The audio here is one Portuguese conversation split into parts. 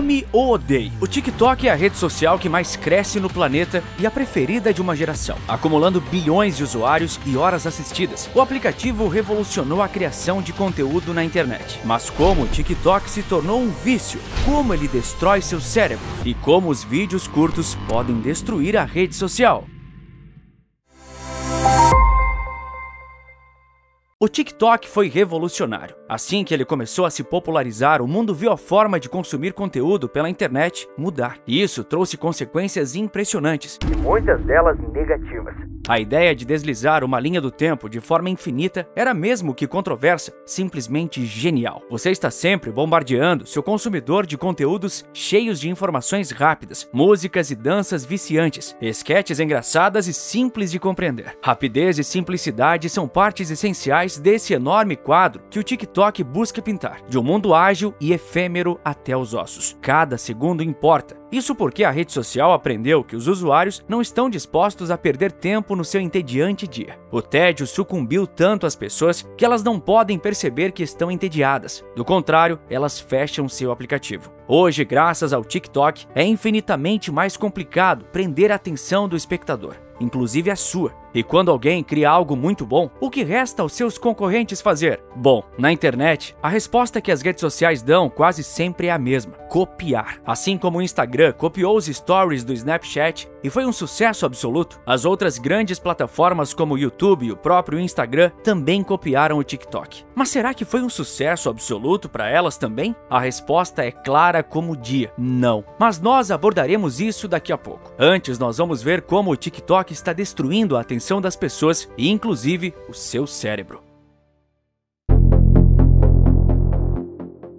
Ame ou odeie, o TikTok é a rede social que mais cresce no planeta e a preferida de uma geração, acumulando bilhões de usuários e horas assistidas. O aplicativo revolucionou a criação de conteúdo na internet. Mas como o TikTok se tornou um vício, como ele destrói seu cérebro e como os vídeos curtos podem destruir a rede social. O TikTok foi revolucionário. Assim que ele começou a se popularizar, o mundo viu a forma de consumir conteúdo pela internet mudar. E isso trouxe consequências impressionantes, e muitas delas negativas. A ideia de deslizar uma linha do tempo de forma infinita era mesmo que controversa, simplesmente genial. Você está sempre bombardeando seu consumidor de conteúdos cheios de informações rápidas, músicas e danças viciantes, esquetes engraçadas e simples de compreender. Rapidez e simplicidade são partes essenciais desse enorme quadro que o TikTok busca pintar, de um mundo ágil e efêmero até os ossos. Cada segundo importa. Isso porque a rede social aprendeu que os usuários não estão dispostos a perder tempo no seu entediante dia. O tédio sucumbiu tanto às pessoas que elas não podem perceber que estão entediadas. Do contrário, elas fecham seu aplicativo. Hoje, graças ao TikTok, é infinitamente mais complicado prender a atenção do espectador, inclusive a sua. E quando alguém cria algo muito bom, o que resta aos seus concorrentes fazer? Bom, na internet, a resposta que as redes sociais dão quase sempre é a mesma: copiar. Assim como o Instagram copiou os stories do Snapchat e foi um sucesso absoluto, as outras grandes plataformas como o YouTube e o próprio Instagram também copiaram o TikTok. Mas será que foi um sucesso absoluto para elas também? A resposta é clara como o dia: não. Mas nós abordaremos isso daqui a pouco. Antes, nós vamos ver como o TikTok está destruindo a atenção das pessoas e inclusive o seu cérebro.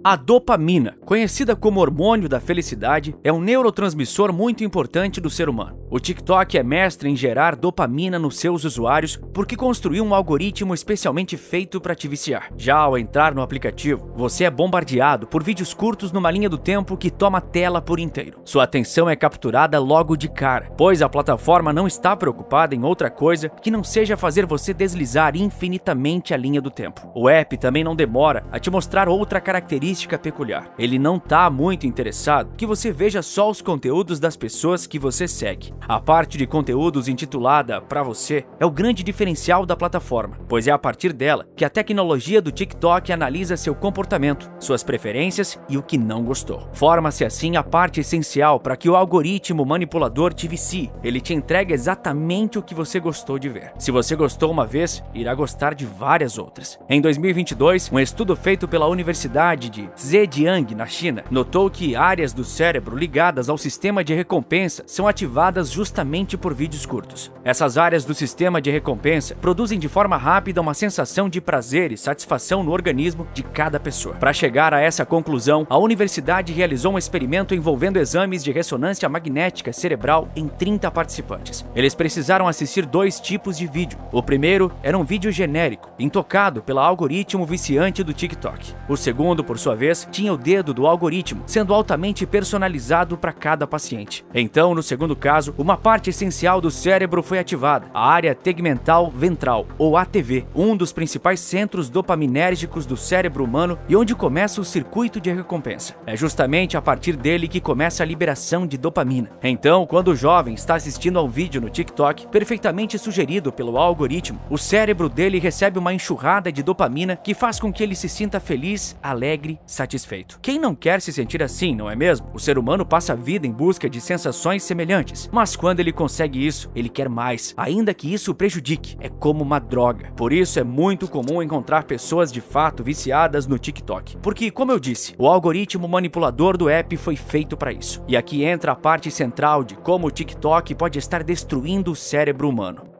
A dopamina, conhecida como hormônio da felicidade, é um neurotransmissor muito importante do ser humano. O TikTok é mestre em gerar dopamina nos seus usuários porque construiu um algoritmo especialmente feito para te viciar. Já ao entrar no aplicativo, você é bombardeado por vídeos curtos numa linha do tempo que toma a tela por inteiro. Sua atenção é capturada logo de cara, pois a plataforma não está preocupada em outra coisa que não seja fazer você deslizar infinitamente a linha do tempo. O app também não demora a te mostrar outra característica peculiar. Ele não tá muito interessado que você veja só os conteúdos das pessoas que você segue. A parte de conteúdos intitulada "Pra você" é o grande diferencial da plataforma, pois é a partir dela que a tecnologia do TikTok analisa seu comportamento, suas preferências e o que não gostou. Forma-se assim a parte essencial para que o algoritmo manipulador te vicie. Ele te entrega exatamente o que você gostou de ver. Se você gostou uma vez, irá gostar de várias outras. Em 2022, um estudo feito pela Universidade de Zhejiang, na China, notou que áreas do cérebro ligadas ao sistema de recompensa são ativadas justamente por vídeos curtos. Essas áreas do sistema de recompensa produzem de forma rápida uma sensação de prazer e satisfação no organismo de cada pessoa. Para chegar a essa conclusão, a universidade realizou um experimento envolvendo exames de ressonância magnética cerebral em 30 participantes. Eles precisaram assistir 2 tipos de vídeo. O primeiro era um vídeo genérico, intocado pelo algoritmo viciante do TikTok. O segundo, por sua vez, tinha o dedo do algoritmo, sendo altamente personalizado para cada paciente. Então, no segundo caso, uma parte essencial do cérebro foi ativada, a área tegmental ventral, ou ATV, um dos principais centros dopaminérgicos do cérebro humano e onde começa o circuito de recompensa. É justamente a partir dele que começa a liberação de dopamina. Então, quando o jovem está assistindo a um vídeo no TikTok, perfeitamente sugerido pelo algoritmo, o cérebro dele recebe uma enxurrada de dopamina que faz com que ele se sinta feliz, alegre, satisfeito. Quem não quer se sentir assim, não é mesmo? O ser humano passa a vida em busca de sensações semelhantes, mas quando ele consegue isso, ele quer mais, ainda que isso o prejudique. É como uma droga. Por isso é muito comum encontrar pessoas de fato viciadas no TikTok, porque, como eu disse, o algoritmo manipulador do app foi feito para isso. E aqui entra a parte central de como o TikTok pode estar destruindo o cérebro humano.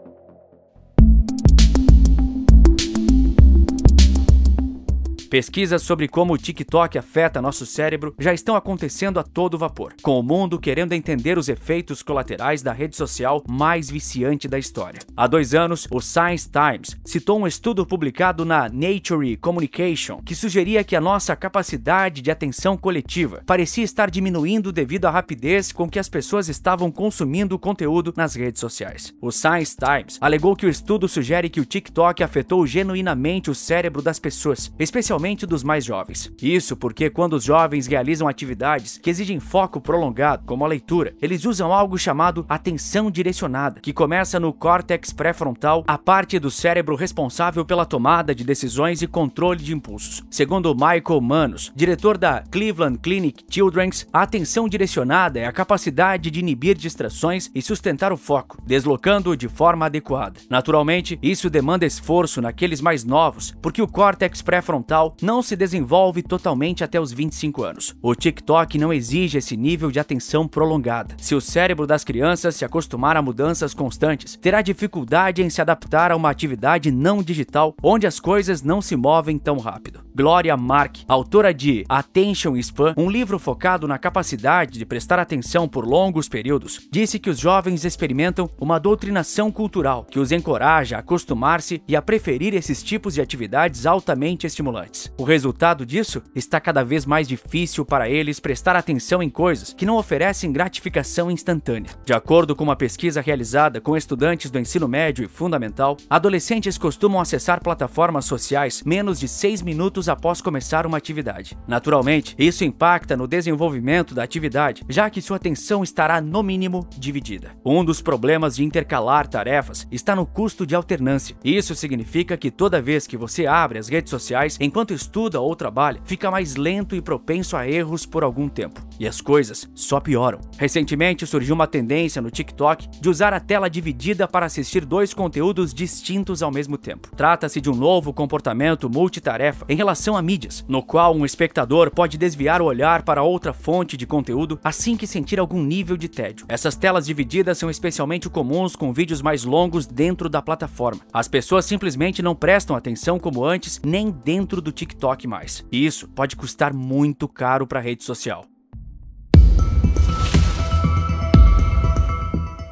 Pesquisas sobre como o TikTok afeta nosso cérebro já estão acontecendo a todo vapor, com o mundo querendo entender os efeitos colaterais da rede social mais viciante da história. Há 2 anos, o Science Times citou um estudo publicado na Nature Communication que sugeria que a nossa capacidade de atenção coletiva parecia estar diminuindo devido à rapidez com que as pessoas estavam consumindo conteúdo nas redes sociais. O Science Times alegou que o estudo sugere que o TikTok afetou genuinamente o cérebro das pessoas, especialmente especialmente dos mais jovens. Isso porque quando os jovens realizam atividades que exigem foco prolongado, como a leitura, eles usam algo chamado atenção direcionada, que começa no córtex pré-frontal, a parte do cérebro responsável pela tomada de decisões e controle de impulsos. Segundo Michael Manos, diretor da Cleveland Clinic Children's, a atenção direcionada é a capacidade de inibir distrações e sustentar o foco, deslocando-o de forma adequada. Naturalmente, isso demanda esforço naqueles mais novos, porque o córtex pré-frontal não se desenvolve totalmente até os 25 anos. O TikTok não exige esse nível de atenção prolongada. Se o cérebro das crianças se acostumar a mudanças constantes, terá dificuldade em se adaptar a uma atividade não digital onde as coisas não se movem tão rápido. Gloria Mark, autora de Attention Span, um livro focado na capacidade de prestar atenção por longos períodos, disse que os jovens experimentam uma doutrinação cultural que os encoraja a acostumar-se e a preferir esses tipos de atividades altamente estimulantes. O resultado disso está cada vez mais difícil para eles prestar atenção em coisas que não oferecem gratificação instantânea. De acordo com uma pesquisa realizada com estudantes do ensino médio e fundamental, adolescentes costumam acessar plataformas sociais menos de 6 minutos após começar uma atividade. Naturalmente, isso impacta no desenvolvimento da atividade, já que sua atenção estará, no mínimo, dividida. Um dos problemas de intercalar tarefas está no custo de alternância. Isso significa que toda vez que você abre as redes sociais enquanto estuda ou trabalha, fica mais lento e propenso a erros por algum tempo. E as coisas só pioram. Recentemente surgiu uma tendência no TikTok de usar a tela dividida para assistir 2 conteúdos distintos ao mesmo tempo. Trata-se de um novo comportamento multitarefa em relação a mídias, no qual um espectador pode desviar o olhar para outra fonte de conteúdo assim que sentir algum nível de tédio. Essas telas divididas são especialmente comuns com vídeos mais longos dentro da plataforma. As pessoas simplesmente não prestam atenção como antes, nem dentro do TikTok mais. E isso pode custar muito caro para a rede social.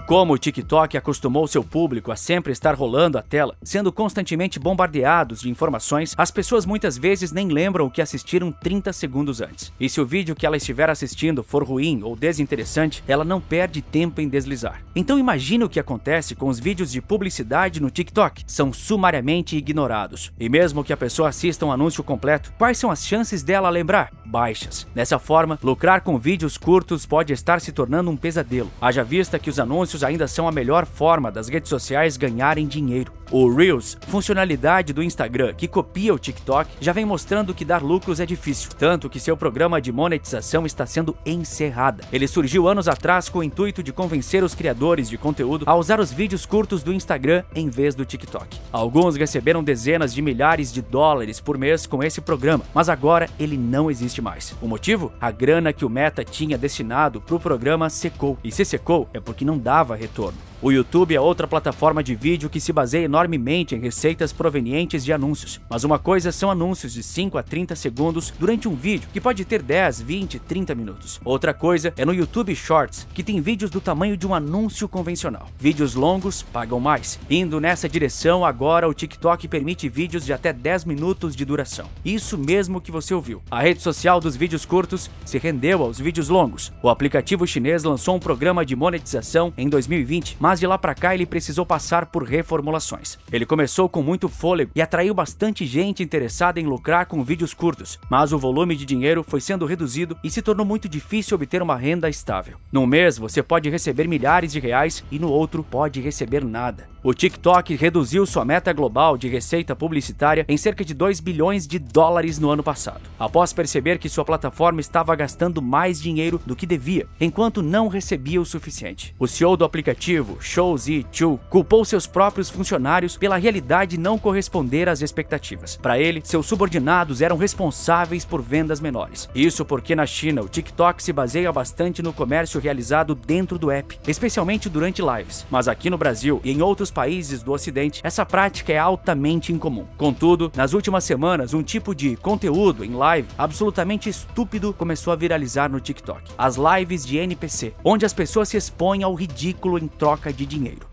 Como o TikTok acostumou seu público a sempre estar rolando a tela, sendo constantemente bombardeados de informações, as pessoas muitas vezes nem lembram o que assistiram 30 segundos antes. E se o vídeo que ela estiver assistindo for ruim ou desinteressante, ela não perde tempo em deslizar. Então imagine o que acontece com os vídeos de publicidade no TikTok. São sumariamente ignorados. E mesmo que a pessoa assista um anúncio completo, quais são as chances dela lembrar? Baixas. Dessa forma, lucrar com vídeos curtos pode estar se tornando um pesadelo. Haja vista que os anúncios ainda são a melhor forma das redes sociais ganharem dinheiro. O Reels, funcionalidade do Instagram que copia o TikTok, já vem mostrando que dar lucros é difícil, tanto que seu programa de monetização está sendo encerrado. Ele surgiu anos atrás com o intuito de convencer os criadores de conteúdo a usar os vídeos curtos do Instagram em vez do TikTok. Alguns receberam dezenas de milhares de dólares por mês com esse programa, mas agora ele não existe mais. O motivo? A grana que o Meta tinha destinado para o programa secou, e se secou é porque não dava retorno. O YouTube é outra plataforma de vídeo que se baseia enormemente em receitas provenientes de anúncios. Mas uma coisa são anúncios de 5 a 30 segundos durante um vídeo, que pode ter 10, 20, 30 minutos. Outra coisa é no YouTube Shorts, que tem vídeos do tamanho de um anúncio convencional. Vídeos longos pagam mais. Indo nessa direção, agora o TikTok permite vídeos de até 10 minutos de duração. Isso mesmo que você ouviu. A rede social dos vídeos curtos se rendeu aos vídeos longos. O aplicativo chinês lançou um programa de monetização em 2020, mas de lá pra cá ele precisou passar por reformulações. Ele começou com muito fôlego e atraiu bastante gente interessada em lucrar com vídeos curtos, mas o volume de dinheiro foi sendo reduzido e se tornou muito difícil obter uma renda estável. Num mês você pode receber milhares de reais e no outro pode receber nada. O TikTok reduziu sua meta global de receita publicitária em cerca de 2 bilhões de dólares no ano passado, após perceber que sua plataforma estava gastando mais dinheiro do que devia, enquanto não recebia o suficiente. O CEO do aplicativo, Shou Zi Chew, culpou seus próprios funcionários pela realidade não corresponder às expectativas. Para ele, seus subordinados eram responsáveis por vendas menores. Isso porque na China, o TikTok se baseia bastante no comércio realizado dentro do app, especialmente durante lives. Mas aqui no Brasil e em outros países do Ocidente, essa prática é altamente incomum. Contudo, nas últimas semanas, um tipo de conteúdo em live absolutamente estúpido começou a viralizar no TikTok. As lives de NPC, onde as pessoas se expõem ao ridículo em troca de dinheiro.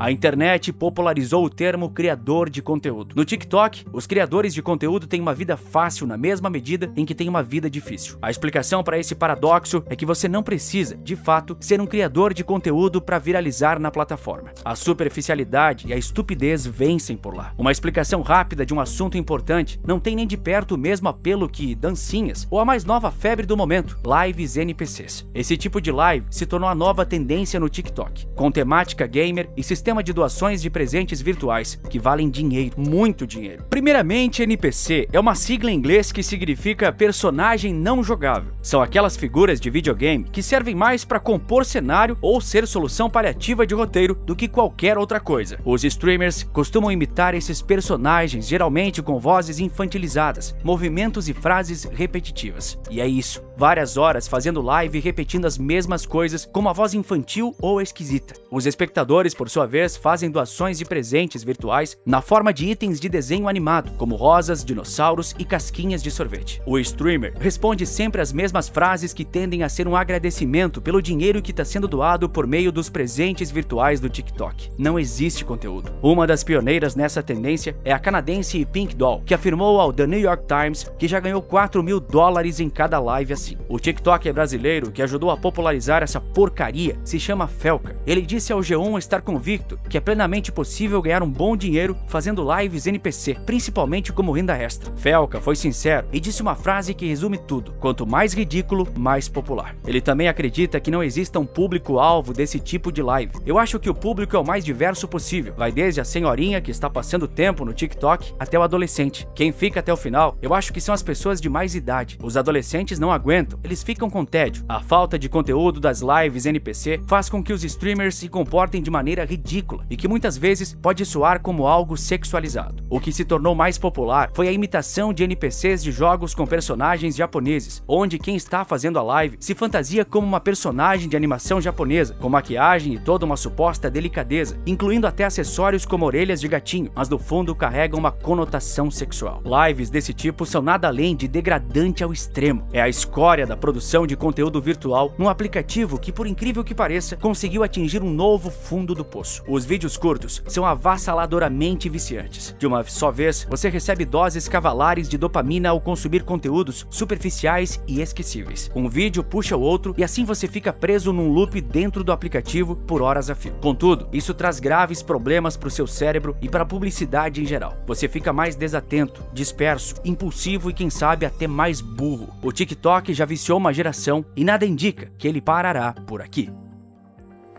A internet popularizou o termo criador de conteúdo. No TikTok, os criadores de conteúdo têm uma vida fácil na mesma medida em que têm uma vida difícil. A explicação para esse paradoxo é que você não precisa, de fato, ser um criador de conteúdo para viralizar na plataforma. A superficialidade e a estupidez vencem por lá. Uma explicação rápida de um assunto importante não tem nem de perto o mesmo apelo que dancinhas ou a mais nova febre do momento, lives NPCs. Esse tipo de live se tornou a nova tendência no TikTok, com temática gamer e sistema de doações de presentes virtuais que valem dinheiro, muito dinheiro. Primeiramente, NPC é uma sigla em inglês que significa personagem não jogável. São aquelas figuras de videogame que servem mais para compor cenário ou ser solução paliativa de roteiro do que qualquer outra coisa. Os streamers costumam imitar esses personagens, geralmente com vozes infantilizadas, movimentos e frases repetitivas. E é isso, várias horas fazendo live e repetindo as mesmas coisas com uma voz infantil ou esquisita. Os espectadores, por sua vez, fazem doações de presentes virtuais na forma de itens de desenho animado, como rosas, dinossauros e casquinhas de sorvete. O streamer responde sempre as mesmas frases que tendem a ser um agradecimento pelo dinheiro que está sendo doado por meio dos presentes virtuais do TikTok. Não existe conteúdo. Uma das pioneiras nessa tendência é a canadense Pink Doll, que afirmou ao The New York Times que já ganhou $4.000 em cada live assim. O TikToker brasileiro que ajudou a popularizar essa porcaria se chama Felca. Ele disse ao G1 estar convicto que é plenamente possível ganhar um bom dinheiro fazendo lives NPC, principalmente como renda extra. Felca foi sincero e disse uma frase que resume tudo: quanto mais ridículo, mais popular. Ele também acredita que não exista um público-alvo desse tipo de live. Eu acho que o público é o mais diverso possível. Vai desde a senhorinha que está passando tempo no TikTok até o adolescente. Quem fica até o final, eu acho que são as pessoas de mais idade. Os adolescentes não aguentam, eles ficam com tédio. A falta de conteúdo das lives NPC faz com que os streamers se comportem de maneira ridícula e que muitas vezes pode soar como algo sexualizado. O que se tornou mais popular foi a imitação de NPCs de jogos com personagens japoneses, onde quem está fazendo a live se fantasia como uma personagem de animação japonesa, com maquiagem e toda uma suposta delicadeza, incluindo até acessórios como orelhas de gatinho, mas no fundo carregam uma conotação sexual. Lives desse tipo são nada além de degradante ao extremo. É a escória da produção de conteúdo virtual num aplicativo que, por incrível que pareça, conseguiu atingir um novo fundo do poço. Os vídeos curtos são avassaladoramente viciantes. De uma só vez, você recebe doses cavalares de dopamina ao consumir conteúdos superficiais e esquecíveis. Um vídeo puxa o outro e assim você fica preso num loop dentro do aplicativo por horas a fio. Contudo, isso traz graves problemas para o seu cérebro e para a publicidade em geral. Você fica mais desatento, disperso, impulsivo e quem sabe até mais burro. O TikTok já viciou uma geração e nada indica que ele parará por aqui.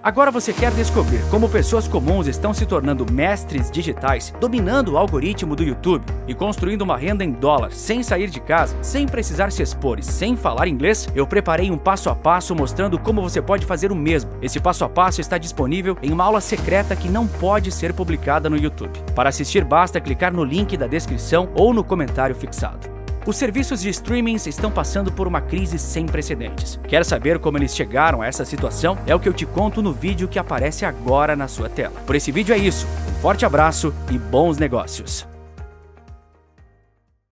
Agora você quer descobrir como pessoas comuns estão se tornando mestres digitais, dominando o algoritmo do YouTube e construindo uma renda em dólar sem sair de casa, sem precisar se expor e sem falar inglês? Eu preparei um passo a passo mostrando como você pode fazer o mesmo. Esse passo a passo está disponível em uma aula secreta que não pode ser publicada no YouTube. Para assistir basta clicar no link da descrição ou no comentário fixado. Os serviços de streaming estão passando por uma crise sem precedentes. Quer saber como eles chegaram a essa situação? É o que eu te conto no vídeo que aparece agora na sua tela. Por esse vídeo é isso. Um forte abraço e bons negócios!